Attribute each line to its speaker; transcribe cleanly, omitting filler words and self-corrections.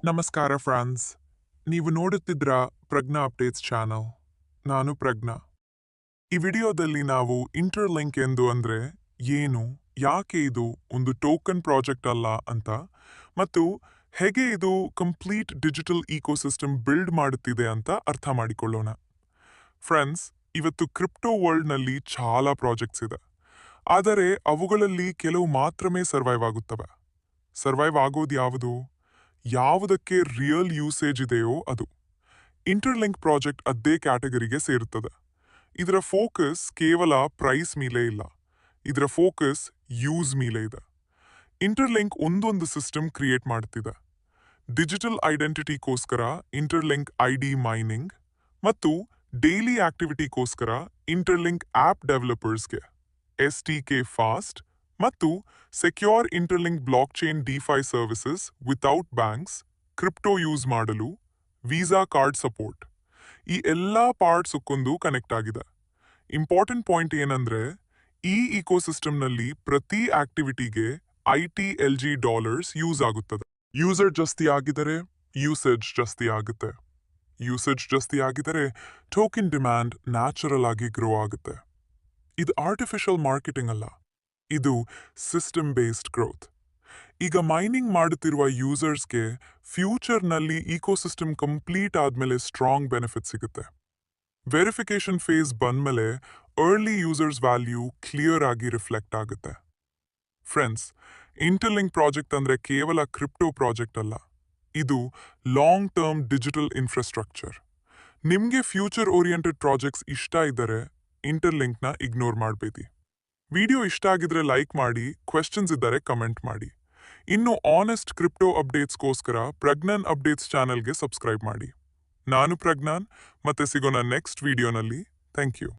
Speaker 1: ನಮಸ್ಕಾರ ಫ್ರಾನ್ಸ್. ನೀವು ನೋಡುತ್ತಿದ್ರ ಪ್ರಜ್ಞಾ updates channel. ನಾನು ಪ್ರಜ್ಞಾ. ಈ ವಿಡಿಯೋದಲ್ಲಿ ನಾವು ಇಂಟರ್ಲಿಂಕ್ ಎಂದು ಅಂದ್ರೆ ಏನು, ಯಾಕೆ ಇದು ಒಂದು ಟೋಕನ್ ಪ್ರಾಜೆಕ್ಟ್ ಅಲ್ಲ ಅಂತ, ಮತ್ತು ಹೇಗೆ ಇದು ಕಂಪ್ಲೀಟ್ ಡಿಜಿಟಲ್ ಇಕೋಸಿಸ್ಟಮ್ ಬಿಲ್ಡ್ ಮಾಡುತ್ತಿದೆ ಅಂತ ಅರ್ಥ ಮಾಡಿಕೊಳ್ಳೋಣ. ಫ್ರೆಂಡ್ಸ್, ಇವತ್ತು ಕ್ರಿಪ್ಟೋ ವರ್ಲ್ಡ್ನಲ್ಲಿ చాలా ಪ್ರಾಜೆಕ್ಟ್ಸ್ ಇದೆ. ಆದರೆ ಅವುಗಳಲ್ಲಿ ಕೆಲವು ಮಾತ್ರವೇ ಸರ್ವೈವ್ ಆಗುತ್ತವೆ. ಸರ್ವೈವ್ ಆಗೋದು ಯಾವುದು? ಯಾವುದಕ್ಕೆ ರಿಯಲ್ ಯೂಸೇಜ್ ಇದೆಯೋ ಅದು. ಇಂಟರ್ಲಿಂಕ್ ಪ್ರಾಜೆಕ್ಟ್ ಅದೇ ಕ್ಯಾಟಗರಿಗೆ ಸೇರುತ್ತದೆ. ಇದರ ಫೋಕಸ್ ಕೇವಲ ಪ್ರೈಸ್ ಮೇಲೆ ಇಲ್ಲ, ಇದರ ಫೋಕಸ್ ಯೂಸ್ ಮೇಲೆ ಇದೆ. ಇಂಟರ್ಲಿಂಕ್ ಒಂದೊಂದು ಸಿಸ್ಟಮ್ ಕ್ರಿಯೇಟ್ ಮಾಡ್ತಿದೆ. ಡಿಜಿಟಲ್ ಐಡೆಂಟಿಟಿಗೋಸ್ಕರ ಇಂಟರ್ಲಿಂಕ್ ID ಮೈನಿಂಗ್ ಮತ್ತು ಡೈಲಿ ಆಕ್ಟಿವಿಟಿಗೋಸ್ಕರ ಇಂಟರ್ಲಿಂಕ್ ಆಪ್ ಡೆವಲಪರ್ಸ್ಗೆ STK ಫಾಸ್ಟ್ ಮತ್ತು secure interlink block chain defi services without banks, crypto use ಮಾಡಲು ವೀಸಾ ಕಾರ್ಡ್ ಸಪೋರ್ಟ್, ಈ ಎಲ್ಲ ಪಾರ್ಟ್ಸ್ ಕೊಂಡು ಕನೆಕ್ಟ್ ಆಗಿದೆ. ಇಂಪಾರ್ಟೆಂಟ್ ಪಾಯಿಂಟ್ ಏನಂದ್ರೆ, ಈ ಇಕೋಸಿಸ್ಟಮ್ನಲ್ಲಿ ಪ್ರತಿ ಆಕ್ಟಿವಿಟಿಗೆ $ITLG ಯೂಸ್ ಆಗುತ್ತದೆ. ಯೂಸರ್ ಜಾಸ್ತಿ ಆಗಿದರೆ ಯೂಸೇಜ್ ಜಾಸ್ತಿ ಆಗುತ್ತೆ. ಯೂಸೇಜ್ ಜಾಸ್ತಿ ಆಗಿದರೆ ಟೋಕನ್ ಡಿಮ್ಯಾಂಡ್ ನ್ಯಾಚುರಲ್ ಆಗಿ ಗ್ರೋ ಆಗುತ್ತೆ. ಇದು ಆರ್ಟಿಫಿಷಿಯಲ್ ಮಾರ್ಕೆಟಿಂಗ್ ಅಲ್ಲ, ಇದು ಸಿಸ್ಟಮ್ ಬೇಸ್ಡ್ ಗ್ರೋತ್. ಈಗ ಮೈನಿಂಗ್ ಮಾಡುತ್ತಿರುವ ಯೂಸರ್ಸ್ಗೆ ಫ್ಯೂಚರ್ನಲ್ಲಿ ಇಕೋಸಿಸ್ಟಮ್ ಕಂಪ್ಲೀಟ್ ಆದ್ಮೇಲೆ ಸ್ಟ್ರಾಂಗ್ ಬೆನಿಫಿಟ್ ಸಿಗುತ್ತೆ. ವೆರಿಫಿಕೇಶನ್ ಫೇಸ್ ಬಂದ್ಮೇಲೆ ಅರ್ಲಿ ಯೂಸರ್ಸ್ ವ್ಯಾಲ್ಯೂ ಕ್ಲಿಯರ್ ಆಗಿ ರಿಫ್ಲೆಕ್ಟ್ ಆಗುತ್ತೆ. ಫ್ರೆಂಡ್ಸ್, ಇಂಟರ್ಲಿಂಕ್ ಪ್ರಾಜೆಕ್ಟ್ ಅಂದ್ರೆ ಕೇವಲ ಕ್ರಿಪ್ಟೋ ಪ್ರಾಜೆಕ್ಟ್ ಅಲ್ಲ, ಇದು ಲಾಂಗ್ ಟರ್ಮ್ ಡಿಜಿಟಲ್ ಇನ್ಫ್ರಾಸ್ಟ್ರಕ್ಚರ್. ನಿಮ್ಗೆ ಫ್ಯೂಚರ್ ಓರಿಯೆಂಟೆಡ್ ಪ್ರಾಜೆಕ್ಟ್ಸ್ ಇಷ್ಟ ಇದ್ದರೆ ಇಂಟರ್ಲಿಂಕ್ನ ಇಗ್ನೋರ್ ಮಾಡಬೇಡಿ. ವಿಡಿಯೋ ಇಷ್ಟ ಆಗಿದ್ರೆ ಲೈಕ್ ಮಾಡಿ, ಕ್ವೆಶ್ಚನ್ಸ್ ಇದ್ದರೆ ಕಮೆಂಟ್ ಮಾಡಿ. ಇನ್ನು ಆನೆಸ್ಟ್ ಕ್ರಿಪ್ಟೋ ಅಪ್ಡೇಟ್ಸ್ಗೋಸ್ಕರ ಪ್ರಜ್ಞಾನ್ ಅಪ್ಡೇಟ್ಸ್ ಚಾನಲ್ಗೆ ಸಬ್ಸ್ಕ್ರೈಬ್ ಮಾಡಿ. ನಾನು ಪ್ರಜ್ಞಾನ್, ಮತ್ತೆ ಸಿಗೋಣ ನೆಕ್ಸ್ಟ್ ವಿಡಿಯೋನಲ್ಲಿ. Thank you.